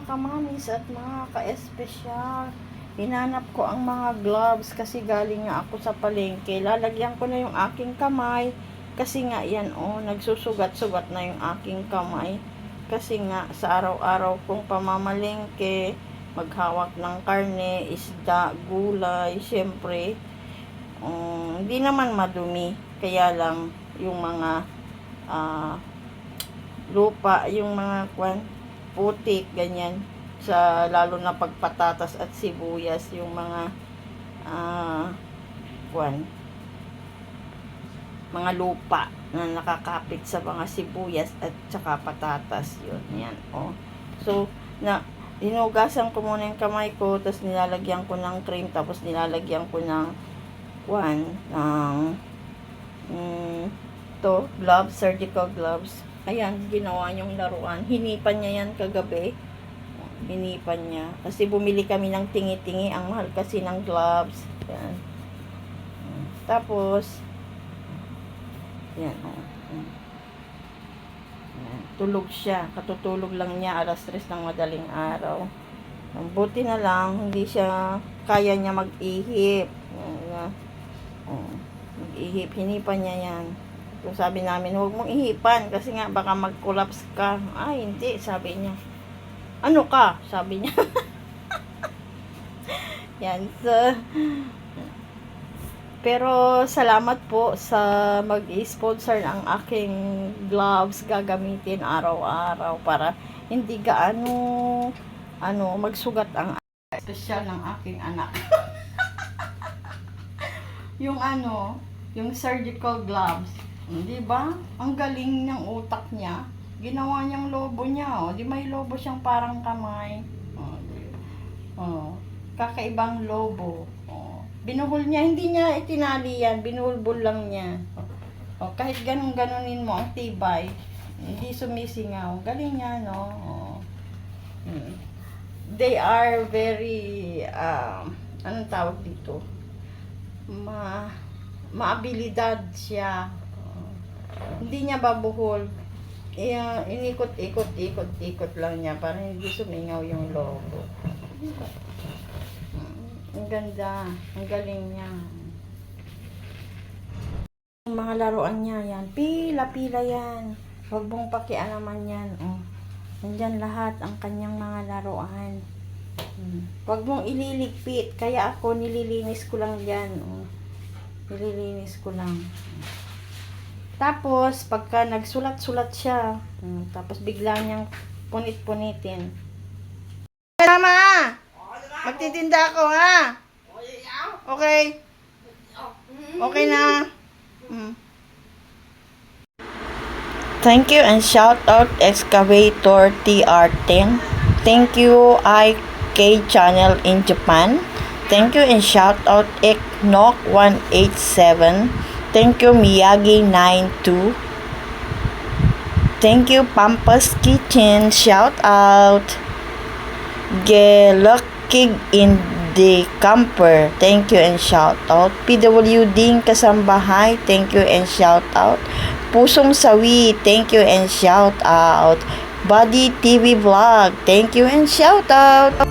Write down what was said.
kamamis at mga ka-espesyal. Hinanap ko ang mga gloves kasi galing nga ako sa palengke. Lalagyan ko na yung aking kamay kasi nga yan nagsusugat-sugat na yung aking kamay. Kasi nga sa araw-araw kong pamamalengke, maghawak ng karne, isda, gulay, syempre, hindi naman madumi. Kaya lang yung mga lupa, yung mga putik, ganyan. Lalo na pagpatatas at sibuyas, yung mga mga lupa na nakakapit sa mga sibuyas at saka patatas, yun, yan, So, hinugasan ko muna yung kamay ko, tapos nilalagyan ko ng cream, tapos nilalagyan ko ng gloves, surgical gloves. Ayan, ginawa niyong laruan. Hinipan niya yan kagabi. Hinipan niya. Kasi bumili kami ng tingi-tingi. Ang mahal kasi ng gloves. Ayan. Tapos, yan, tulog siya. Katutulog lang niya. 3:00 ng madaling araw. Buti na lang, hindi siya kaya niya mag-ihip. Mag-ihip. Hinipan niya yan. So, sabi namin, huwag mong ihipan kasi nga baka mag-collapse ka. Ay, hindi, sabi niya. Ano ka? Sabi niya. Yan. So, pero salamat po sa mag-sponsor ng aking gloves. Gagamitin araw-araw para hindi gaano magsugat ang special ng aking anak. yung surgical gloves. Di ba? Ang galing ng utak niya. Ginawa niyang lobo niya, Di may lobo siyang parang kamay. Kakaibang lobo. Binuhol niya, hindi niya itinali yan, binuhulbol lang niya. Kahit ganun-ganunin mo ang tibay, hindi sumisingaw. Galing niya, They are very, anong tawag dito? Maabilidad siya. Hindi niya babuhol. Inikot-ikot lang niya para hindi sumingaw yung lobo. Ang ganda. Ang galing niya. Yung mga laruan niya, yan. Pila-pila yan. Huwag mong pakialaman yan. Nandyan lahat ang kanyang mga laruan. Huwag mong ililigpit. Kaya ako nililinis ko lang yan. Nililinis ko lang. Tapos, pagka nagsulat-sulat siya, tapos bigla niyang punit-punitin. Mama! Magtitinda ako, ha? Okay? Okay na? Thank you and shout out Excavator TR10. Thank you IK Channel in Japan. Thank you and shout out Eknok 187. Thank you Miyagi92. Thank you Pampas Kitchen. Shout out Gelakig in the Camper. Thank you and shout out PWD Kasambahay. Thank you and shout out Pusong Sawi. Thank you and shout out Buddy TV Vlog. Thank you and shout out